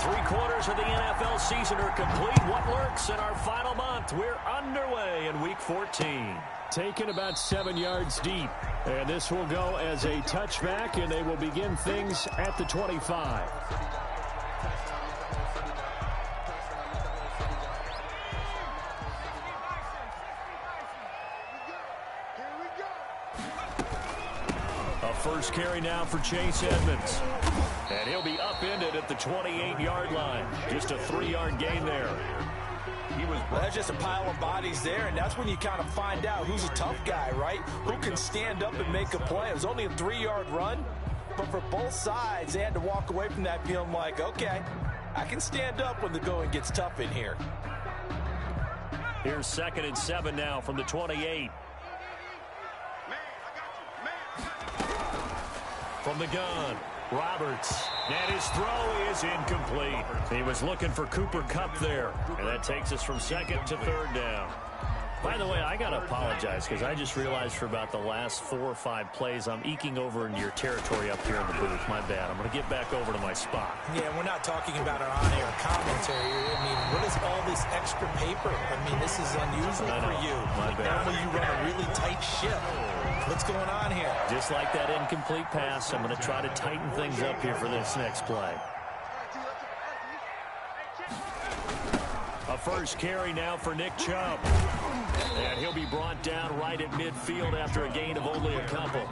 3/4 of the NFL season are complete. What lurks in our final month? We're underway in Week 14. Taken about 7 yards deep. And this will go as a touchback, and they will begin things at the 25. A first carry now for Chase Edmonds. And he'll be upended at the 28-yard line. Just a 3-yard gain there. Well, that's just a pile of bodies there, and that's when you kind of find out who's a tough guy, right? Who can stand up and make a play. It was only a 3-yard run, but for both sides, they had to walk away from that feeling like, okay, I can stand up when the going gets tough in here. Here's 2nd and 7 now from the 28. From the gun, Roberts. And his throw is incomplete. He was looking for Cooper Kupp there. And that takes us from 2nd to 3rd down. By the way, I got to apologize because I just realized for about the last 4 or 5 plays, I'm eking over into your territory up here in the booth. My bad. I'm going to get back over to my spot. Yeah, we're not talking about our on-air commentary. I mean, what is all this extra paper? I mean, this is unusual for you. My bad. Normally you run a really tight ship. What's going on here? Just like that incomplete pass, I'm going to try to tighten things up here for this next play. A first carry now for Nick Chubb. And he'll be brought down right at midfield after a gain of only a couple.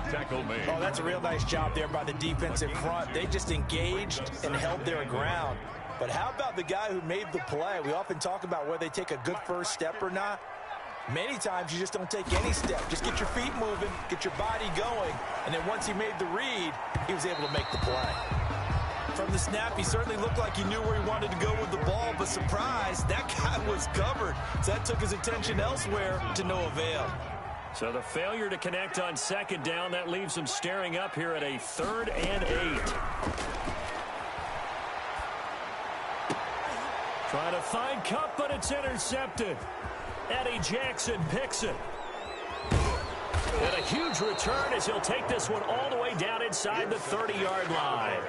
Tackle made. Oh, that's a real nice job there by the defensive front. They just engaged and held their ground. But how about the guy who made the play? We often talk about whether they take a good first step or not. Many times you just don't take any step. Just get your feet moving, get your body going, and then once he made the read, he was able to make the play. From the snap, he certainly looked like he knew where he wanted to go with the ball, but surprise, that guy was covered. So that took his attention elsewhere to no avail. So the failure to connect on 2nd down, that leaves him staring up here at a 3rd and 8. Trying to find Kupp, but it's intercepted. Eddie Jackson picks it. And a huge return as he'll take this one all the way down inside the 30-yard line.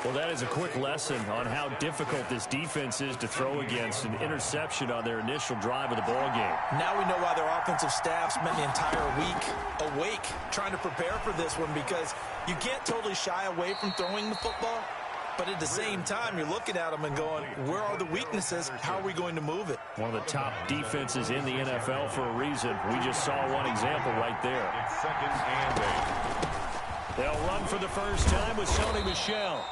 Well, that is a quick lesson on how difficult this defense is to throw against. An interception on their initial drive of the ball game. Now we know why their offensive staff spent the entire week awake trying to prepare for this one, because you can't totally shy away from throwing the football. But at the same time, you're looking at them and going, where are the weaknesses? How are we going to move it? One of the top defenses in the NFL for a reason. We just saw one example right there. It's 2nd and 8. They'll run for the first time with Sony Michel.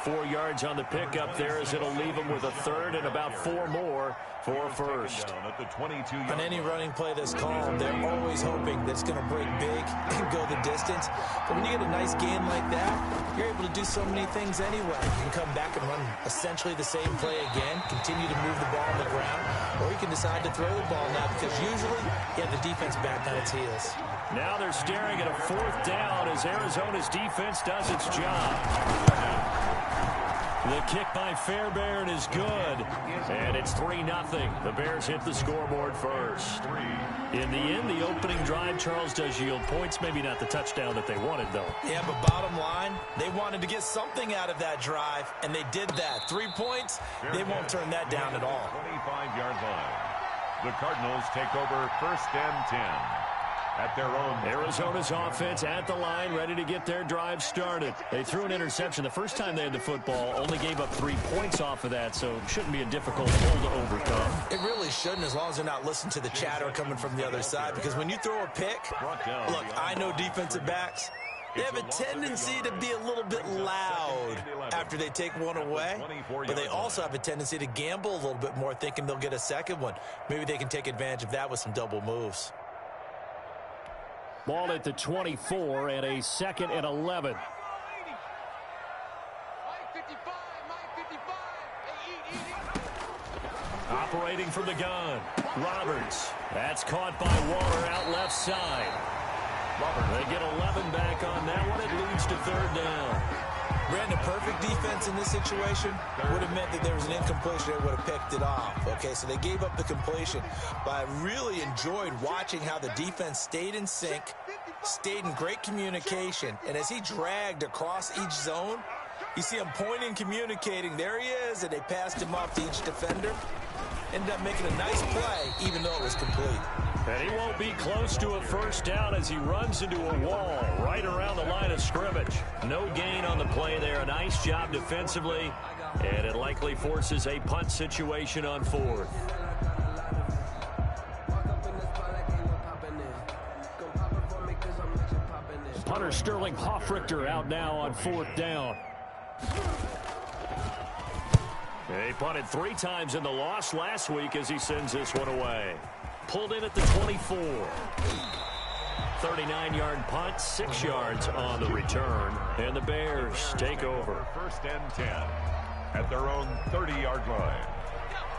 4 yards on the pickup there as it'll leave them with a 3rd and about 4 more for a first. On any running play that's called, they're always hoping that it's going to break big and go the distance. But when you get a nice gain like that, you're able to do so many things anyway. You can come back and run essentially the same play again, continue to move the ball on the ground, or you can decide to throw the ball now because usually you have the defense back on its heels. Now they're staring at a 4th down as Arizona's defense does its job. The kick by Fairbairn is good. And it's 3-0. The Bears hit the scoreboard first. In the end, the opening drive, Charles, does yield points. Maybe not the touchdown that they wanted, though. Yeah, but bottom line, they wanted to get something out of that drive, and they did that. 3 points, they won't turn that down at all. 25-yard line. The Cardinals take over 1st and 10. At their own. Arizona's offense at the line, ready to get their drive started. They threw an interception the first time they had the football, only gave up 3 points off of that, so it shouldn't be a difficult hole to overcome. It really shouldn't, as long as they're not listening to the chatter coming from the other side, because when you throw a pick, look, I know defensive backs, they have a tendency to be a little bit loud after they take one away, but they also have a tendency to gamble a little bit more, thinking they'll get a second one. Maybe they can take advantage of that with some double moves. Ball at the 24 and a 2nd and 11. Operating from the gun, Roberts. That's caught by Waller out left side. They get 11 back on that one. It leads to 3rd down. Brandon, perfect defense in this situation would have meant that there was an incompletion. They would have picked it off. Okay, so they gave up the completion. But I really enjoyed watching how the defense stayed in sync, stayed in great communication, and as he dragged across each zone, You see him pointing, communicating. There he is, and they passed him off to each defender. Ended up making a nice play, even though it was complete. And he won't be close to a first down as he runs into a wall right around the line of scrimmage. No gain on the play there. A nice job defensively, and it likely forces a punt situation on fourth. Punter Sterling Hoffrichter out now on fourth down. They punted 3 times in the loss last week as he sends this one away. Pulled in at the 24. 39-yard punt, 6 yards on the return. And the Bears take over. First and 10 at their own 30-yard line.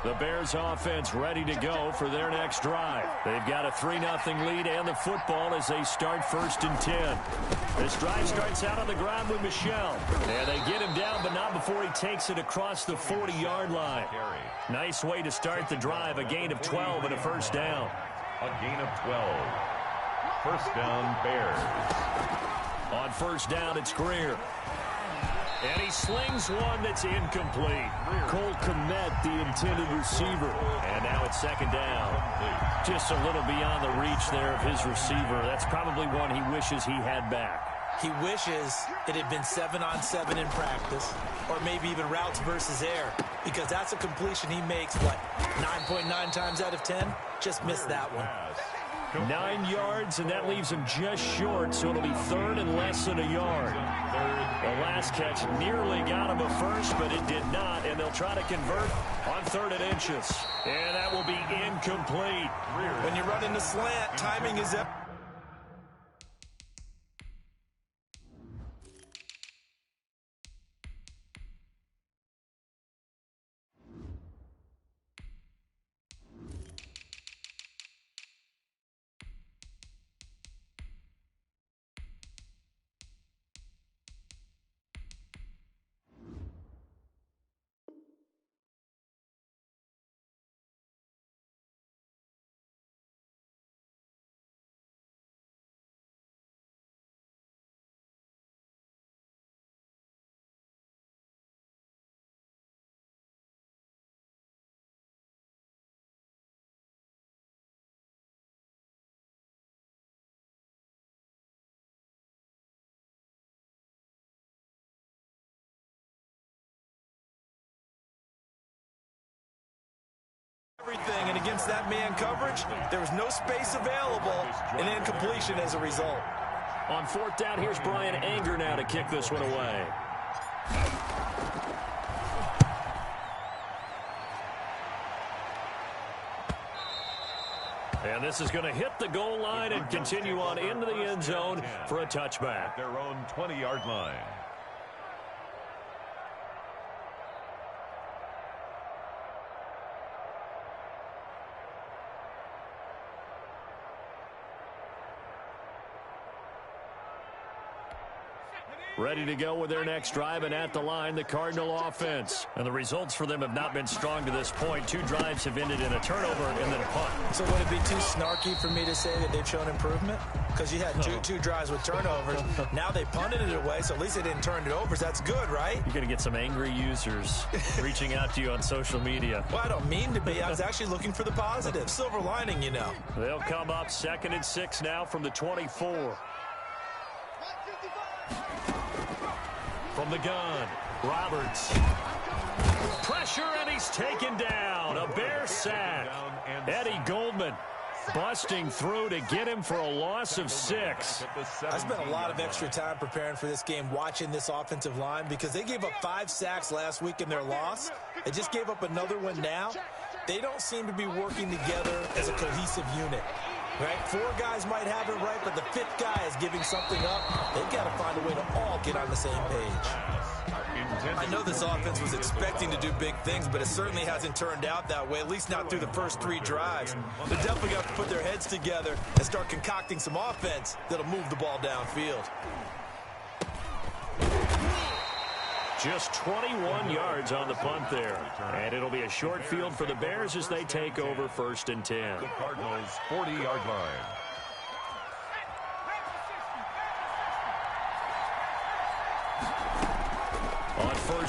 The Bears offense ready to go for their next drive. They've got a 3-0 lead and the football as they start first and 10. This drive starts out on the ground with Michel. And they get him down, but not before he takes it across the 40-yard line. Nice way to start the drive, a gain of 12 and a first down. A gain of 12. First down, Bears. On first down, it's Greer. And he slings one that's incomplete. Cole Kmet, the intended receiver. And now it's second down. Just a little beyond the reach there of his receiver. That's probably one he wishes he had back. He wishes it had been 7-on-7 in practice, or maybe even routes versus air, because that's a completion he makes, what, 9.9 times out of 10? Just missed that one. 9 yards, and that leaves him just short, so it'll be third and less than a yard. The last catch nearly got him a first, but it did not, and they'll try to convert on 3rd and inches. And that will be incomplete. When you run in the slant, timing is up. Everything, and against that man coverage, there was no space available, and incompletion as a result. On fourth down, here's Brian Anger now to kick this one away. And this is going to hit the goal line and continue on into the end zone for a touchback. Their own 20-yard line. Ready to go with their next drive, and at the line, the Cardinal offense. And the results for them have not been strong to this point. 2 drives have ended in a turnover and then a punt. So would it be too snarky for me to say that they've shown improvement? Because you had two drives with turnovers. Now they punted it away, so at least they didn't turn it over. So that's good, right? You're going to get some angry users reaching out to you on social media. Well, I don't mean to be. I was actually looking for the positive. Silver lining, you know. They'll come up 2nd and 6 now from the 24. From the gun, Roberts. Pressure, and he's taken down. A Bear sack. Eddie Goldman busting through to get him for a loss of 6. I spent a lot of extra time preparing for this game, watching this offensive line, because they gave up 5 sacks last week in their loss. They just gave up another one now. They don't seem to be working together as a cohesive unit. Right? 4 guys might have it right, but the 5th guy is giving something up. They've got to find a way to all get on the same page. I know this offense was expecting to do big things, but it certainly hasn't turned out that way, at least not through the first 3 drives. They definitely got to put their heads together and start concocting some offense that'll move the ball downfield. Just 21 yards on the punt there. And it'll be a short field for the Bears as they take over 1st and 10. The Cardinals' 40-yard line.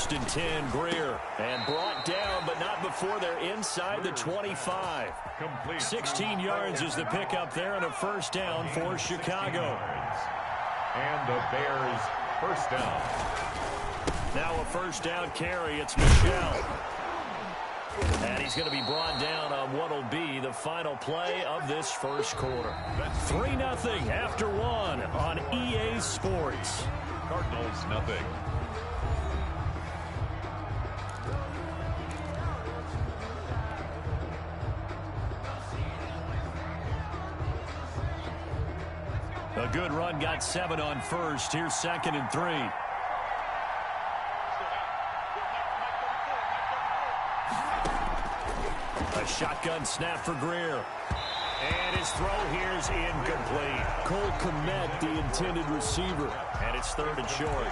first and 10, Greer. And brought down, but not before they're inside the 25. 16 yards is the pickup there, and a first down for Chicago. And the Bears first down. Now a first down carry. It's Michel. And he's going to be brought down on what will be the final play of this first quarter. 3-0 after 1 on EA Sports. Cardinals nothing. A good run got 7 on first. Here's 2nd and 3. A shotgun snap for Greer. And his throw here's incomplete. Cole Kmet, the intended receiver. And it's 3rd and short.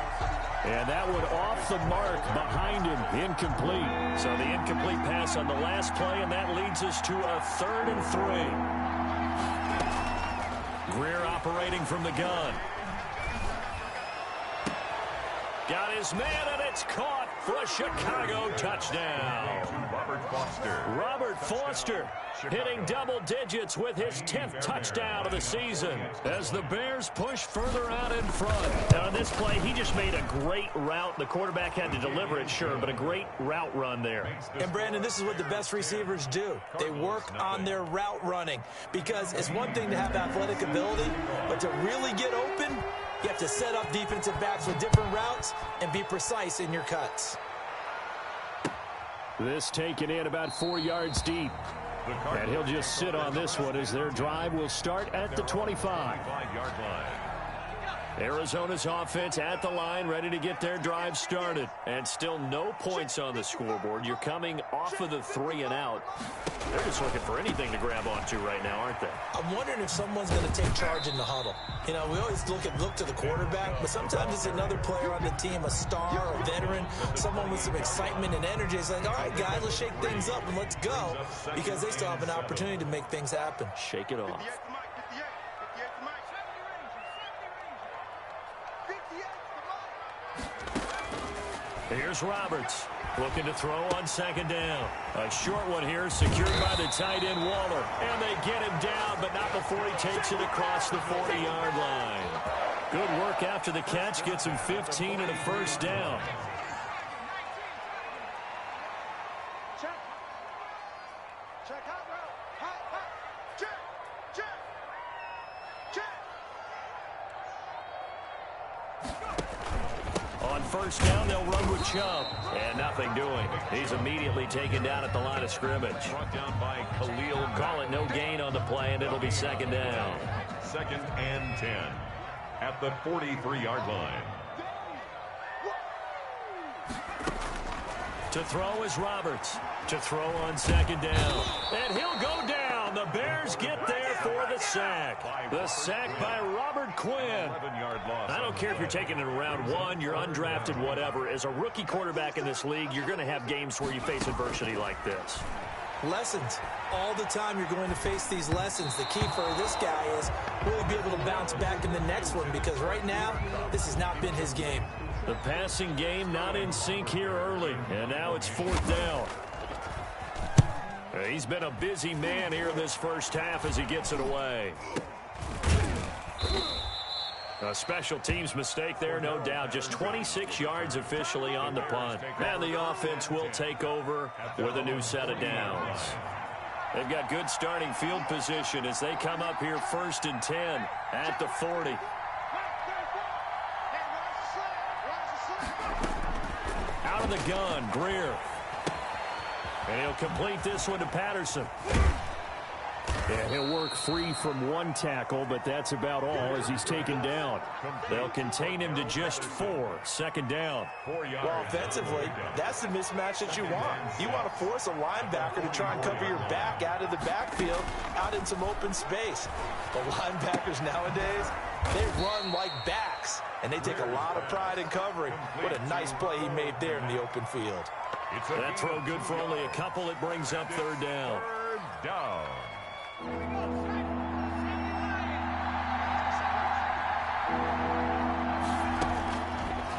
And that one off the mark behind him. Incomplete. So the incomplete pass on the last play, and that leads us to a 3rd and 3. Greer operating from the gun. Got his man, and it's caught for a Chicago touchdown. Robert Foster hitting double digits with his 10th touchdown of the season as the Bears push further out in front. Now on this play, he just made a great route. The quarterback had to deliver it, sure, but a great route run there. And, Brandon, this is what the best receivers do. They work on their route running because it's one thing to have athletic ability, but to really get open, you have to set up defensive backs with different routes and be precise in your cuts. This taken in about 4 yards deep. And he'll just sit on this one as their drive will start at the 25-yard line. Arizona's offense at the line, ready to get their drive started. And still no points on the scoreboard. You're coming off of the 3 and out. They're just looking for anything to grab onto right now, aren't they? I'm wondering if someone's going to take charge in the huddle. You know, we always look to the quarterback, but sometimes it's another player on the team, a star, a veteran, someone with some excitement and energy. It's like, all right, guys, let's shake things up and let's go, because they still have an opportunity to make things happen. Shake it off. Here's Roberts, looking to throw on 2nd down. A short one here, secured by the tight end Waller. And they get him down, but not before he takes it across the 40-yard line. Good work after the catch, gets him 15 and a first down. First down, they'll run with Chubb. And nothing doing. He's immediately taken down at the line of scrimmage. Brought down by Khalil. Call it no gain on the play, and it'll be 2nd down. 2nd and 10 at the 43-yard line. To throw is Roberts. To throw on 2nd down. And he'll go down. The Bears get there for the sack. The sack by Robert Quinn. I don't care if you're taking it in round 1, you're undrafted, whatever. As a rookie quarterback in this league, you're going to have games where you face adversity like this. Lessons. All the time you're going to face these lessons. The key for this guy is really be able to bounce back in the next one, because right now, this has not been his game. The passing game not in sync here early, and now it's 4th down. He's been a busy man here in this first half as he gets it away. A special teams mistake there, no doubt. Just 26 yards officially on the punt. And the offense will take over with a new set of downs. They've got good starting field position as they come up here 1st and 10 at the 40. Out of the gun, Greer. And he'll complete this one to Patterson. And he'll work free from 1 tackle, but that's about all as he's taken down. They'll contain him to just 4. 2nd down. Well, offensively, that's the mismatch that you want. You want to force a linebacker to try and cover your back out of the backfield, out in some open space. The linebackers nowadays, they run like backs, and they take a lot of pride in covering. What a nice play he made there in the open field. That throw good for only a couple. It brings up 3rd down. 3rd down.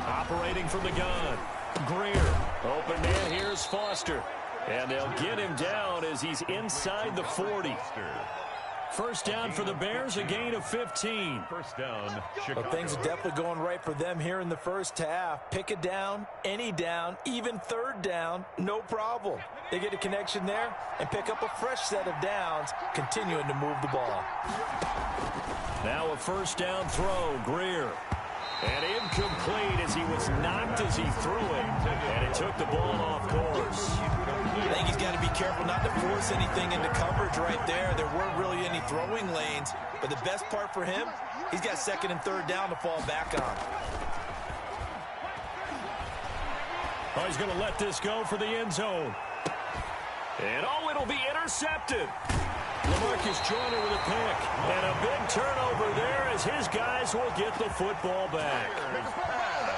Operating from the gun. Greer. Open man, here's Foster. And they'll get him down as he's inside the 40. First down for the Bears, a gain of 15. First down, Chicago. Well, things are definitely going right for them here in the first half. Pick a down, any down, even third down, no problem. They get a connection there and pick up a fresh set of downs, continuing to move the ball. Now a first down throw, Greer. And incomplete as he was knocked as he threw it. And it took the ball off course. I think he's got to be careful not to force anything into coverage right there. There weren't really any throwing lanes. But the best part for him, he's got second and third down to fall back on. Oh, he's going to let this go for the end zone. And oh, it'll be intercepted. LaMarcus Joyner with a pick. And a big turnover there as his guys will get the football back.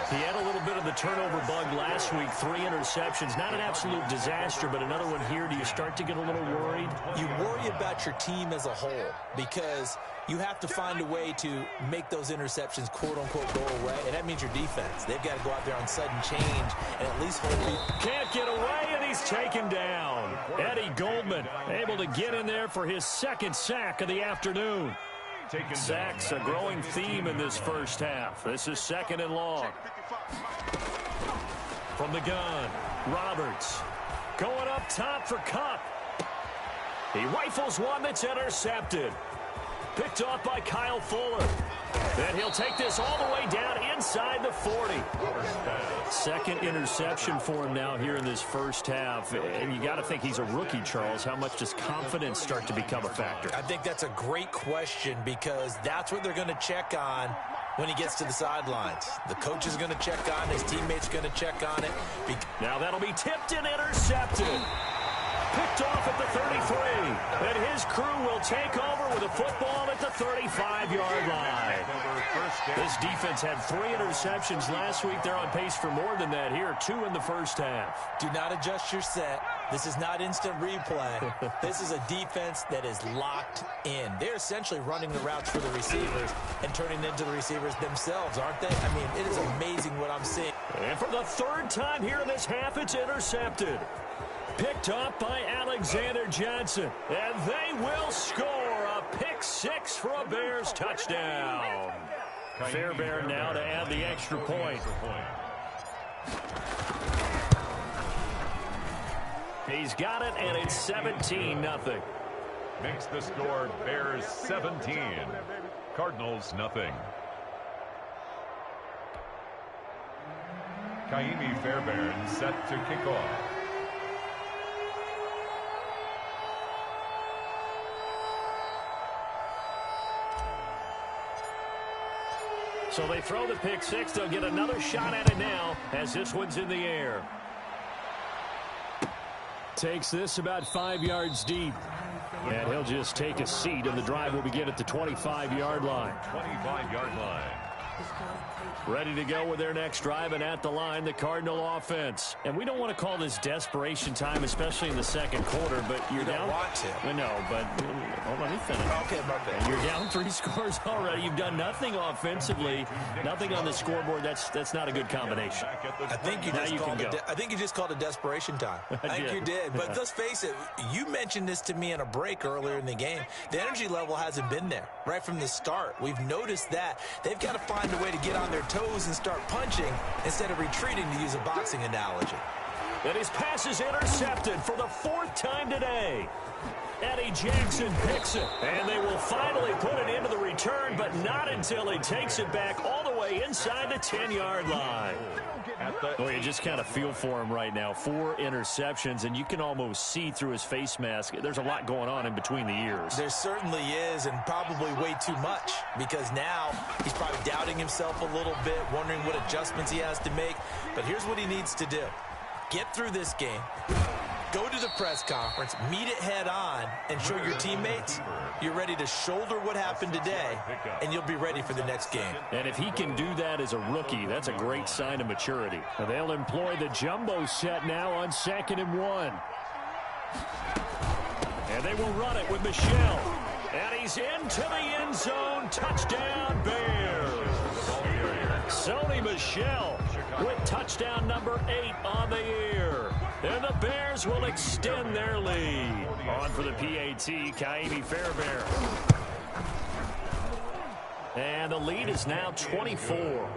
He had a little bit of the turnover bug last week. 3 interceptions. Not an absolute disaster, but another one here. Do you start to get a little worried? You worry about your team as a whole because you have to find a way to make those interceptions, quote-unquote, go away. And that means your defense. They've got to go out there on sudden change and at least hold you. Can't get away, and he's taken down. Eddie Goldman able to get in there for his second sack of the afternoon. Sacks a growing theme in this first half. This is second and long. From the gun, Roberts going up top for Kupp. He rifles one that's intercepted. Picked off by Kyle Fuller. Then he'll take this all the way down inside the 40. Second interception for him now here in this first half. And you got to think he's a rookie, Charles. How much does confidence start to become a factor? I think that's a great question because that's what they're going to check on when he gets to the sidelines. The coach is going to check on it. His teammates are going to check on it. Now that'll be tipped and intercepted. Picked off at the 33. And his crew will take over with a football at the 35-yard line. This defense had 3 interceptions last week. They're on pace for more than that here. 2 in the first half. Do not adjust your set. This is not instant replay. This is a defense that is locked in. They're essentially running the routes for the receivers and turning into the receivers themselves, aren't they? I mean, it is amazing what I'm seeing. And for the third time here in this half, it's intercepted. Picked up by Alexander Johnson. And they will score a pick 6 for a Bears touchdown. Fairbairn now to add the extra point. He's got it, and it's 17-0. Makes the score Bears 17. Cardinals nothing. Kaimi Fairbairn set to kick off. So they throw the pick 6. They'll get another shot at it now as this one's in the air. Takes this about 5 yards deep. And he'll just take a seat, and the drive will begin at the 25-yard line. 25-yard line. Ready to go with their next drive, and at the line, the Cardinal offense. And we don't want to call this desperation time, especially in the second quarter, but you're down. You don't want to. No, but hold on, let me finish. Okay, my bad. You're down 3 scores already. You've done nothing offensively, nothing on the scoreboard. That's not a good combination. I think you just called it desperation time. I think you did. But let's face it, you mentioned this to me in a break earlier in the game. The energy level hasn't been there right from the start. We've noticed that. They've got to find a way to get on their toes and start punching instead of retreating, to use a boxing analogy. And his pass is intercepted for the 4th time today. Eddie Jackson picks it, and they will finally put it into the return, but not until he takes it back all the way inside the 10-yard line. Oh, you just kind of feel for him right now. 4 interceptions, and you can almost see through his face mask. There's a lot going on in between the ears. There certainly is, and probably way too much, because now he's probably doubting himself a little bit, wondering what adjustments he has to make. But here's what he needs to do. Get through this game. Go to the press conference, meet it head on, and show your teammates you're ready to shoulder what happened today, and you'll be ready for the next game. And if he can do that as a rookie, that's a great sign of maturity. Now they'll employ the jumbo set now on 2nd and 1. And they will run it with Michel. And he's into the end zone. Touchdown, Bears. Sony Michel with touchdown number 8 on the year. And the Bears will extend their lead. On for the PAT, YML Fairbairn. And the lead is now 24.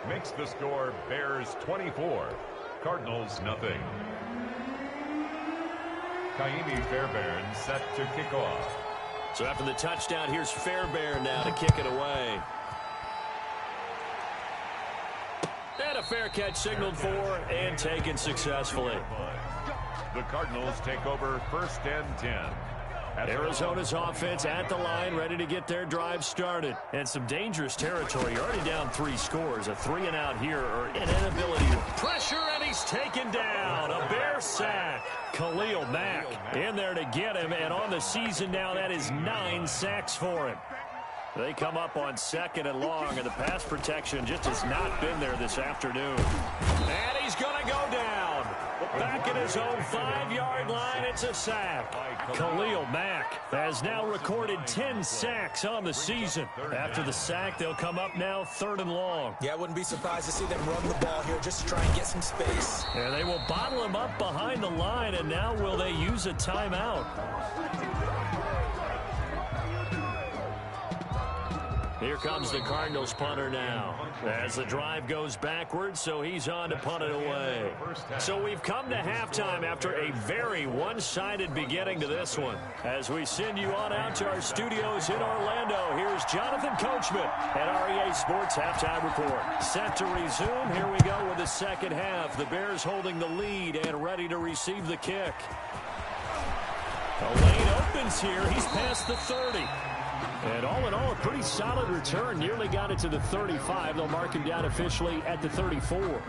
Makes the score Bears 24, Cardinals nothing. YML Fairbairn set to kick off. So after the touchdown, here's Fairbairn now to kick it away. And a fair catch signaled for and taken successfully. The Cardinals take over 1st and 10. Arizona's offense at the line, ready to get their drive started. And some dangerous territory. You're already down 3 scores. A 3-and-out here or an inability to pressure, and he's taken down. A Bear sack. Khalil Mack in there to get him, and on the season now, that is 9 sacks for him. They come up on 2nd and long, and the pass protection just has not been there this afternoon. And he's going to go down. Back at his own 5-yard line, it's a sack. Khalil Mack has now recorded 10 sacks on the season. After the sack, they'll come up now 3rd and long. Yeah, I wouldn't be surprised to see them run the ball here just to try and get some space. And they will bottle him up behind the line, and now will they use a timeout? Here comes the Cardinals punter now as the drive goes backwards, so he's on to punt it away. So we've come to halftime after a very one-sided beginning to this one. As we send you on out to our studios in Orlando, here's Jonathan Coachman at REA Sports Halftime Report. Set to resume. Here we go with the second half. The Bears holding the lead and ready to receive the kick. The lane opens here. He's past the 30. And all in all, a pretty solid return. Nearly got it to the 35. They'll mark him down officially at the 34.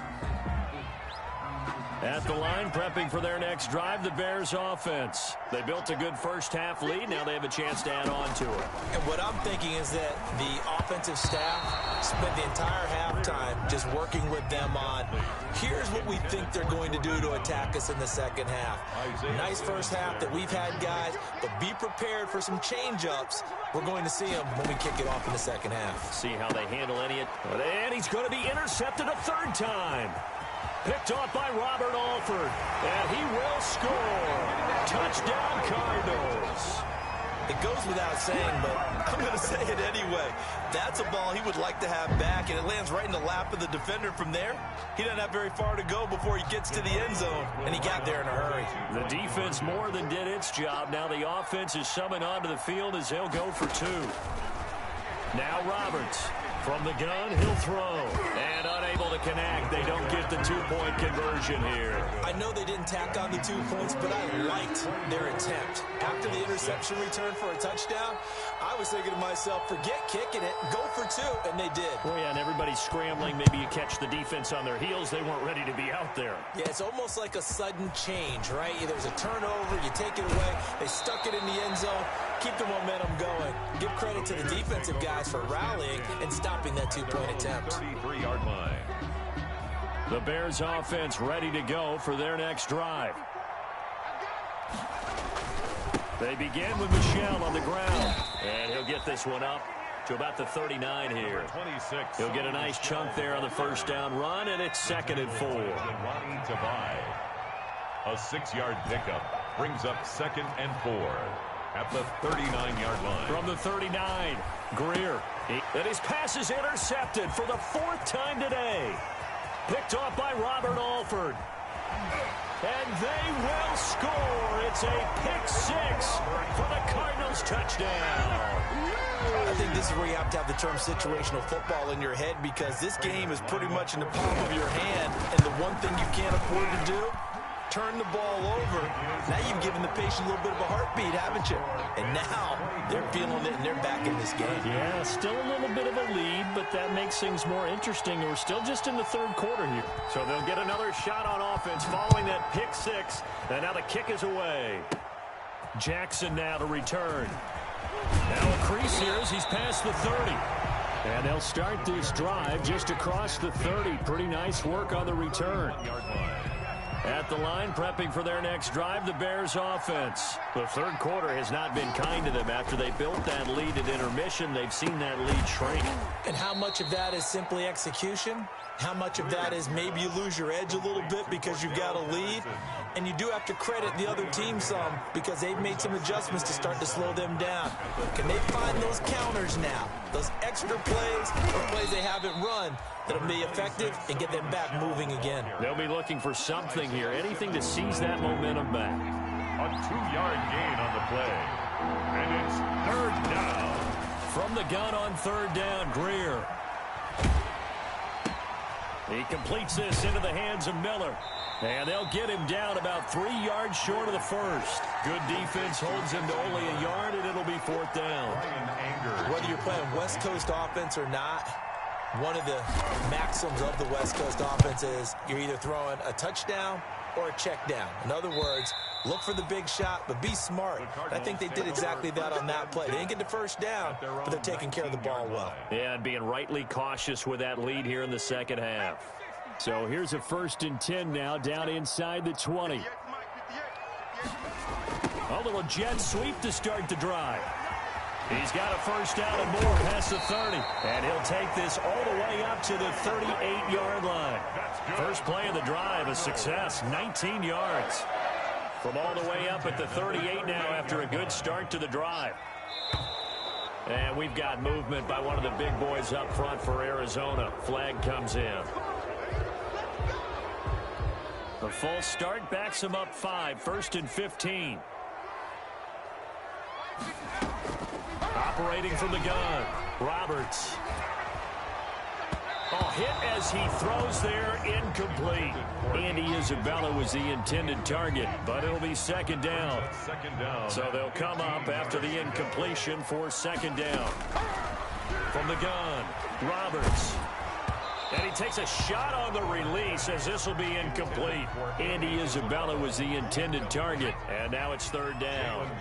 At the line, prepping for their next drive, the Bears offense. They built a good first-half lead. Now they have a chance to add on to it. And what I'm thinking is that the offensive staff spent the entire halftime just working with them on, here's what we think they're going to do to attack us in the second half. Nice first half that we've had, guys, but be prepared for some change-ups. We're going to see them when we kick it off in the second half. See how they handle any. And he's going to be intercepted a 3rd time. Picked off by Robert Alford, and he will score. Touchdown, Cardinals. It goes without saying, but I'm going to say it anyway. That's a ball he would like to have back, and it lands right in the lap of the defender from there. He doesn't have very far to go before he gets to the end zone, and he got there in a hurry. The defense more than did its job. Now the offense is summoned onto the field as they'll go for 2. Now Roberts. From the gun, he'll throw. And unable to connect. They don't get the 2-point conversion here. I know they didn't tack on the 2 points, but I liked their attempt. After the interception return for a touchdown, I was thinking to myself, forget kicking it, go for 2, and they did. Oh, yeah, and everybody's scrambling. Maybe you catch the defense on their heels. They weren't ready to be out there. Yeah, it's almost like a sudden change, right? There's a turnover, you take it away, they stuck it in the end zone. Keep the momentum going. Give credit to the defensive guys for rallying and stopping that 2-point attempt. 33-yard line. The Bears offense ready to go for their next drive. They begin with Michel on the ground. And he'll get this one up to about the 39 here. 26. He'll get a nice chunk there on the first down run, and it's 2nd and 4. A 6-yard pickup brings up 2nd and 4. At the 39-yard line. From the 39, Greer. And his pass is intercepted for the 4th time today. Picked off by Robert Alford. And they will score. It's a pick-6 for the Cardinals touchdown. I think this is where you have to have the term situational football in your head, because this game is pretty much in the palm of your hand, and the one thing you can't afford to do, turn the ball over. Now you've given the patient a little bit of a heartbeat, haven't you? And now they're feeling it and they're back in this game. Yeah, still a little bit of a lead, but that makes things more interesting. We're still just in the 3rd quarter here. So they'll get another shot on offense following that pick-6. And now the kick is away. Jackson now to return. Now a crease here as he's past the 30. And they'll start this drive just across the 30. Pretty nice work on the return. At the line, prepping for their next drive, the Bears offense. The third quarter has not been kind to them. After they built that lead at intermission, they've seen that lead shrink. And how much of that is simply execution? How much of that is maybe you lose your edge a little bit because you've got a lead? And you do have to credit the other team some because they've made some adjustments to start to slow them down. Can they find those counters now? Those extra plays or plays they haven't run that'll be effective and get them back moving again. They'll be looking for something here, anything to seize that momentum back. A 2-yard gain on the play. And it's third down. From the gun on third down, Greer. He completes this into the hands of Miller. And they'll get him down about 3 yards short of the first. Good defense holds him to only a yard, and it'll be fourth down. Whether you're playing West Coast offense or not, one of the maxims of the West Coast offense is you're either throwing a touchdown or a check down. In other words, look for the big shot, but be smart. I think they did exactly that on that play. They didn't get the first down, but they're taking care of the ball well. Yeah, and being rightly cautious with that lead here in the second half. So here's a 1st and 10 now, down inside the 20. A little jet sweep to start the drive. He's got a first down and more past the 30. And he'll take this all the way up to the 38-yard line. First play of the drive, a success, 19 yards. From all the way up at the 38 now after a good start to the drive. And we've got movement by one of the big boys up front for Arizona. Flag comes in. The full start backs him up 5, 1st and 15. Operating from the gun, Roberts. Oh, hit as he throws there, incomplete. Andy Isabella was the intended target, but it'll be second down. So they'll come up after the incompletion for second down. From the gun, Roberts. And he takes a shot on the release as this will be incomplete. Andy Isabella was the intended target, and now it's third down.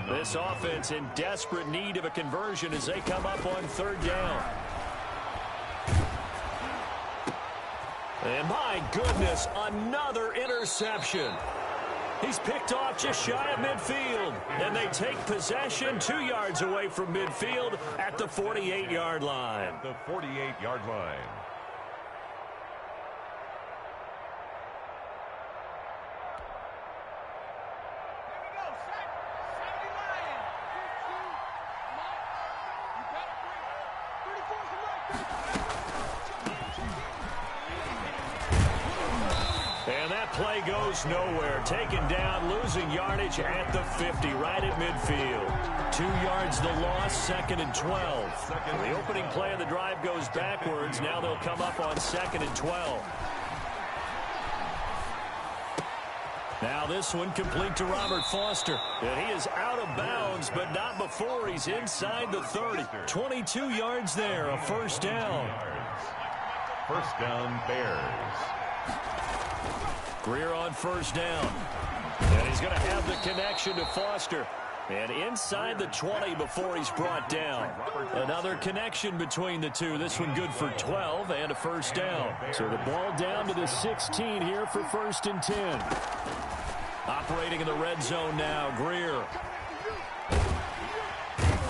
This offense in desperate need of a conversion as they come up on third down. And my goodness, another interception. He's picked off just shy of midfield, and they take possession 2 yards away from midfield at the 48-yard line. The 48-yard line. Play goes nowhere. Taken down, losing yardage at the 50, right at midfield. 2 yards the loss, 2nd and 12. The opening play of the drive goes backwards. Now they'll come up on 2nd and 12. Now this one complete to Robert Foster. And he is out of bounds, but not before he's inside the 30. 22 yards there, a first down. First down, Bears. Greer on first down. And he's going to have the connection to Foster. And inside the 20 before he's brought down. Another connection between the two. This one good for 12 and a first down. So the ball down to the 16 here for 1st and 10. Operating in the red zone now, Greer.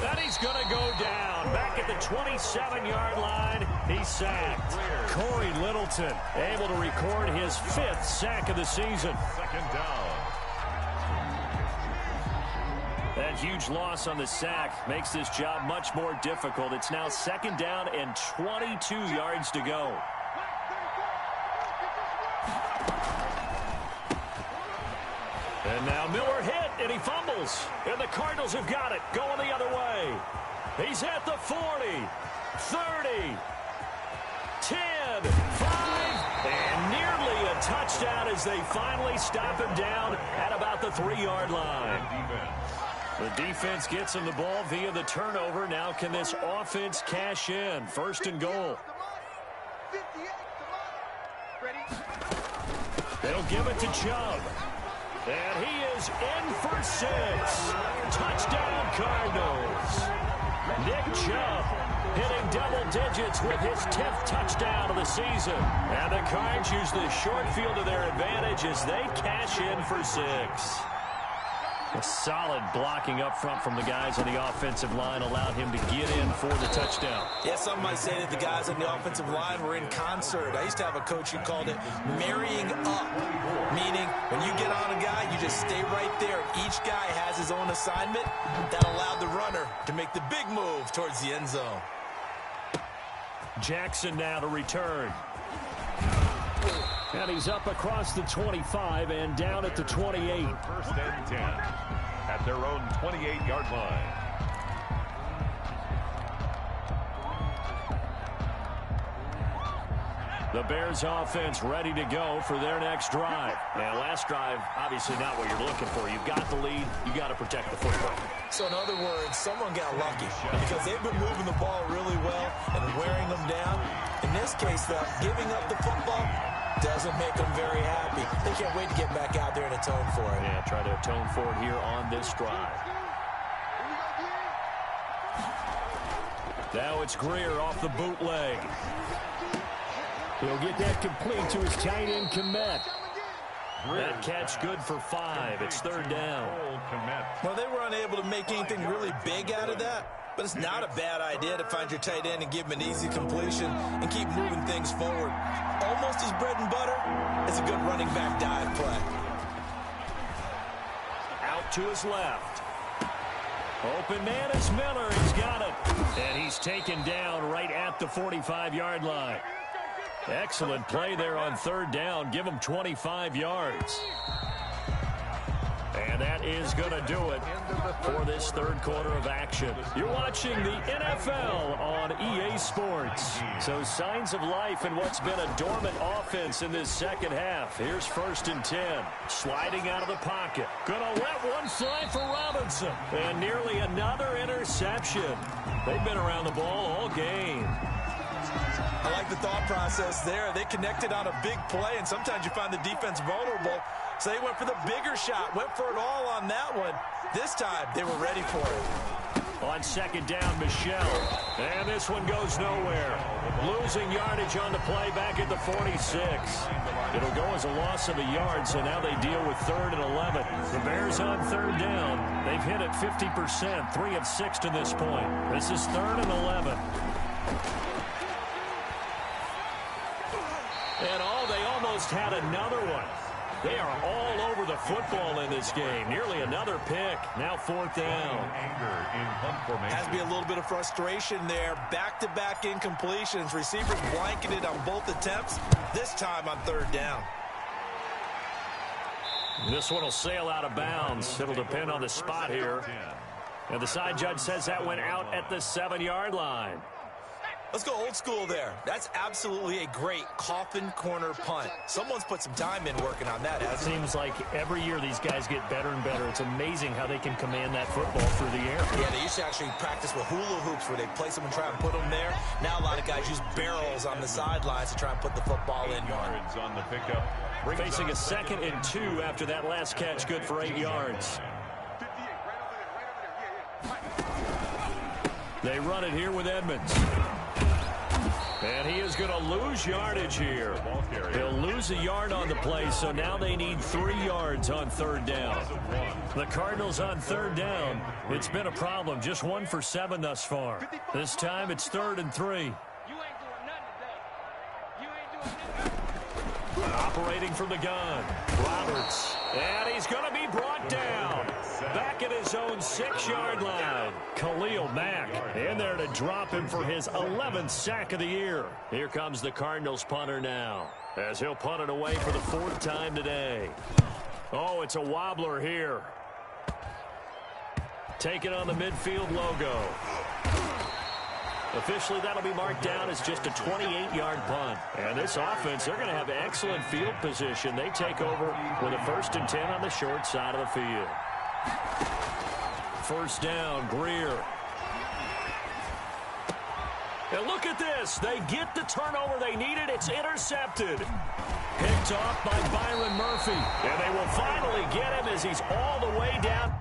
And he's going to go down. Back at the 27-yard line, he's sacked. Corey Littleton able to record his 5th sack of the season. Second down. That huge loss on the sack makes this job much more difficult. It's now 2nd down and 22 yards to go. And now Miller hit, and he fumbles. And the Cardinals have got it, going the other way. He's at the 40, 30, 10, 5, and nearly a touchdown as they finally stop him down at about the 3-yard line. The defense gets him the ball via the turnover. Now can this offense cash in? 1st and goal. They'll give it to Chubb. And he is in for 6. Touchdown, Cardinals. Nick Chubb hitting double digits with his 10th touchdown of the season. And the Cards use the short field to their advantage as they cash in for 6. A solid blocking up front from the guys on the offensive line allowed him to get in for the touchdown. Yeah, some might say that the guys on the offensive line were in concert. I used to have a coach who called it marrying up, meaning when you get on a guy, you just stay right there. Each guy has his own assignment. That allowed the runner to make the big move towards the end zone. Jackson now to return. And he's up across the 25 and down at the 28. First and 10 at their own 28-yard line. The Bears offense ready to go for their next drive. Now, last drive, obviously not what you're looking for. You've got the lead. You got to protect the football. So in other words, someone got lucky because they've been moving the ball really well and wearing them down. In this case, though, giving up the football doesn't make them very happy. They can't wait to get back out there and atone for it. Yeah, try to atone for it here on this drive. Now it's Greer off the bootleg. He'll get that complete to his tight end, Kmet. That catch good for 5. It's third down. Well, they were unable to make anything really big out of that, but it's not a bad idea to find your tight end and give him an easy completion and keep moving things forward. Almost his bread and butter is a good running back dive play. Out to his left. Open man is Miller. He's got it. And he's taken down right at the 45-yard line. Excellent play there on third down. Give him 25 yards. And that is going to do it for this third quarter of action. You're watching the NFL on EA Sports. So signs of life in what's been a dormant offense in this second half. Here's first and 10. Sliding out of the pocket. Gonna let one fly for Robinson. And nearly another interception. They've been around the ball all game. I like the thought process there. They connected on a big play, and sometimes you find the defense vulnerable. So they went for the bigger shot, went for it all on that one. This time, they were ready for it. On second down, Michelle. And this one goes nowhere. Losing yardage on the play back at the 46. It'll go as a loss of a yard, so now they deal with third and 11. The Bears on third down. They've hit it 50%, 3 of 6 to this point. This is third and 11. And they almost had another one. They are all over the football in this game. Nearly another pick. Now fourth down. Has to be a little bit of frustration there. Back-to-back incompletions. Receivers blanketed on both attempts. This time on third down. This one will sail out of bounds. It'll depend on the spot here. And the side judge says that went out at the 7-yard line. Let's go old school there. That's absolutely a great coffin corner punt. Someone's put some time in working on that, hasn't it? Seems like every year these guys get better and better. It's amazing how they can command that football through the air. Yeah, they used to actually practice with hula hoops where they place them and try and put them there. Now a lot of guys use barrels on the sidelines to try and put the football in. Yards on the pickup. Facing a 2nd and 2 after that last catch, good for 8 yards. They run it here with Edmonds. And he is going to lose yardage here. He'll lose a yard on the play, so now they need 3 yards on third down. The Cardinals on third down. It's been a problem. Just 1 for 7 thus far. This time it's 3rd and 3. Operating from the gun, Roberts. And he's going to be brought down. Back at his own 6-yard line. Khalil Mack in there to drop him for his 11th sack of the year. Here comes the Cardinals punter now, as he'll punt it away for the 4th time today. Oh, it's a wobbler here. Taking on the midfield logo. Officially, that'll be marked down as just a 28-yard punt. And this offense, they're going to have excellent field position. They take over with a 1st and 10 on the short side of the field. First down, Greer. And look at this. They get the turnover they needed. It's intercepted. Picked off by Byron Murphy. And they will finally get him as he's all the way down.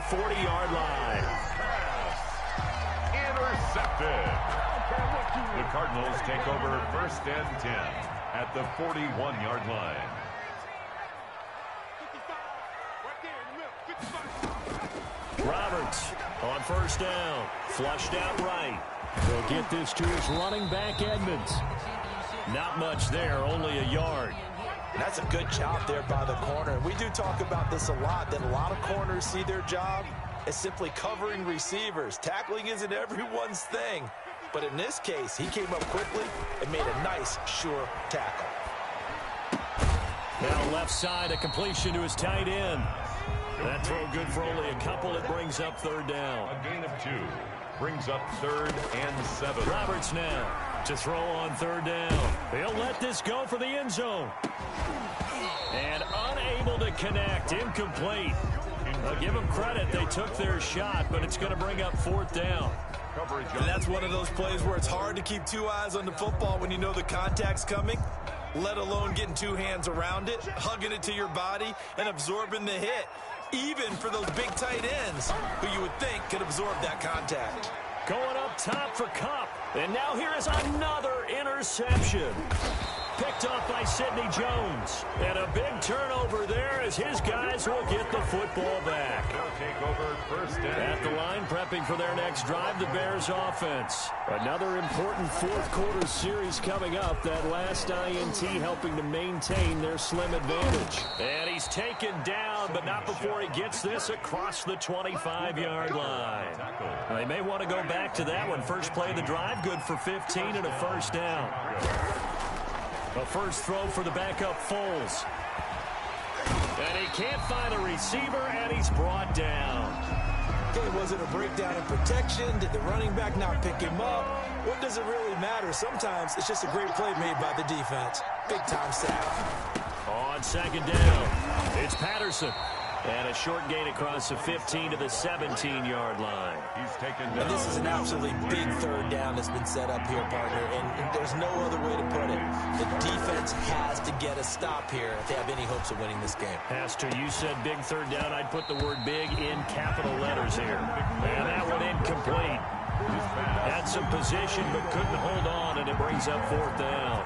40-yard line. Intercepted. The Cardinals take over 1st and 10 at the 41-yard line. Roberts on 1st down. Flushed out right. He'll get this to his running back, Edmonds. Not much there, only a yard. That's a good job there by the corner. We do talk about this a lot, that a lot of corners see their job as simply covering receivers. Tackling isn't everyone's thing. But in this case, he came up quickly and made a nice, sure tackle. Now left side, a completion to his tight end. That throw good for only a couple. It brings up 3rd down. A gain of 2 brings up 3rd and 7. Roberts now to throw on 3rd down. He'll let this go for the end zone. And unable to connect. Incomplete. I'll give them credit. They took their shot, but it's going to bring up 4th down. And that's one of those plays where it's hard to keep 2 eyes on the football when you know the contact's coming, let alone getting 2 hands around it, hugging it to your body, and absorbing the hit. Even for those big tight ends who you would think could absorb that contact. Going up top for Kupp. And now here is another interception. Picked off by Sidney Jones. And a big turnover there as his guys will get the football back. Take over 1st and at the line, prepping for their next drive, the Bears offense. Another important 4th quarter series coming up. That last INT helping to maintain their slim advantage. And he's taken down, but not before he gets this across the 25-yard line. They may want to go back to that one. First play of the drive, good for 15 and a 1st down. A first throw for the backup Foles. And he can't find a receiver, and he's brought down. Okay, was it a breakdown in protection? Did the running back not pick him up? What does it really matter? Sometimes it's just a great play made by the defense. Big-time sack. On 2nd down, it's Patterson. And a short gain across the 15 to the 17-yard line. He's taken down. And this is an absolutely big 3rd down that's been set up here, partner. And there's no other way to put it. The defense has to get a stop here if they have any hopes of winning this game. Pastor, you said big 3rd down. I'd put the word big in capital letters here. And that one incomplete. Had some position but couldn't hold on, and it brings up 4th down.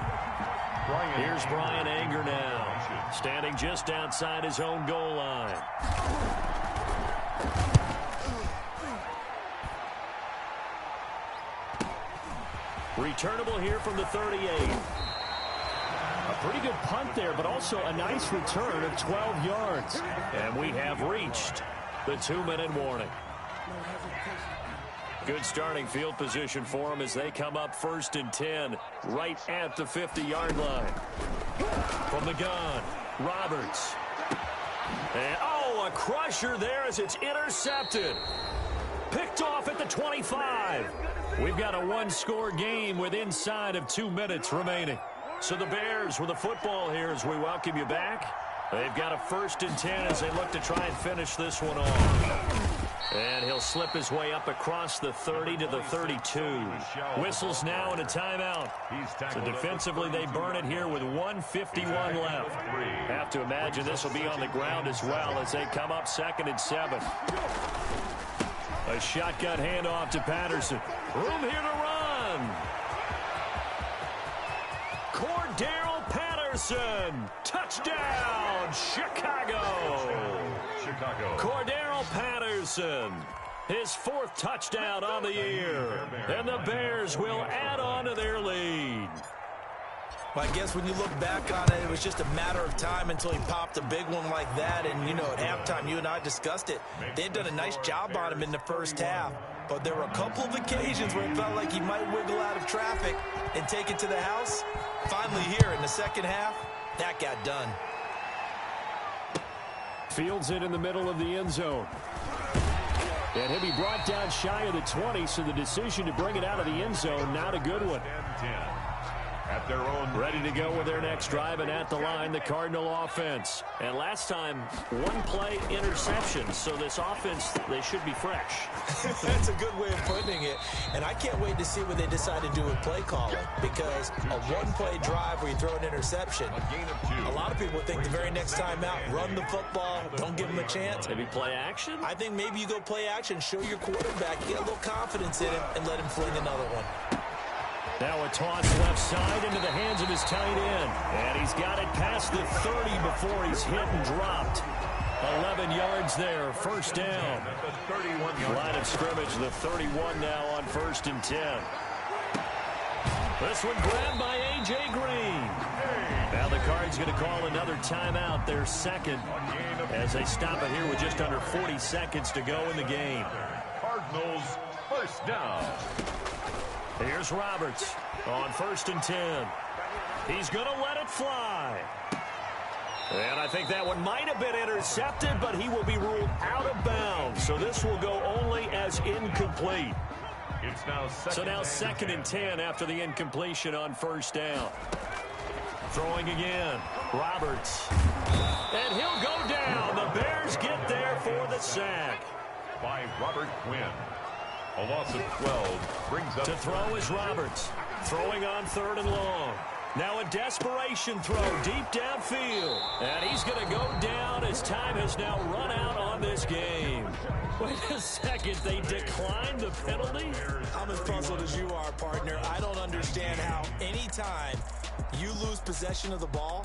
Here's Brian Anger now, standing just outside his own goal line. Returnable here from the 38. A pretty good punt there, but also a nice return of 12 yards. And we have reached the 2-minute warning. Good starting field position for them as they come up 1st and 10, right at the 50-yard line. From the gun, Roberts. And, a crusher there as it's intercepted. Picked off at the 25. We've got a 1-score game with inside of 2 minutes remaining. So the Bears with the football here as we welcome you back. They've got a 1st and 10 as they look to try and finish this one off. And he'll slip his way up across the 30 to the 32. Whistles now and a timeout. So defensively, they burn it here with 1:51 left. Have to imagine this will be on the ground as well as they come up 2nd and 7. A shotgun handoff to Patterson. Room here to run. Cordero Patterson. Touchdown, Chicago. Cordero Patterson. His 4th touchdown on the year. And the Bears will add on to their lead. Well, I guess when you look back on it, it was just a matter of time until he popped a big one like that. And, at halftime, you and I discussed it. They'd done a nice job on him in the 1st half. But there were a couple of occasions where it felt like he might wiggle out of traffic and take it to the house. Finally here in the 2nd half, that got done. Fields it in the middle of the end zone. And he'll be brought down shy of the 20, so the decision to bring it out of the end zone, not a good one. at their own. Ready to go with their next drive, and at the line, the Cardinal offense. And last time, one play interception. So this offense, they should be fresh. That's a good way of putting it. And I can't wait to see what they decide to do with play calling, because a one-play drive where you throw an interception, a lot of people think the very next time out, run the football, don't give them a chance. Maybe play action? I think maybe you go play action, show your quarterback, get a little confidence in him, and let him fling another one. Now a toss left side into the hands of his tight end. And he's got it past the 30 before he's hit and dropped. 11 yards there, first down. Line of scrimmage, the 31 now on 1st and 10. This one grabbed by A.J. Green. Now the Cards going to call another timeout, their second, as they stop it here with just under 40 seconds to go in the game. Cardinals first down. Here's Roberts on 1st and 10. He's going to let it fly. And I think that one might have been intercepted, but he will be ruled out of bounds. So this will go only as incomplete. It's now second and 10 after the incompletion on 1st down. Throwing again. Roberts. And he'll go down. The Bears get there for the sack. By Robert Quinn. A loss of 12 brings up. To throw is Roberts. Throwing on 3rd and long. Now a desperation throw deep downfield. And he's going to go down as time has now run out on this game. Wait a second. They declined the penalty? I'm as puzzled as you are, partner. I don't understand how any time you lose possession of the ball,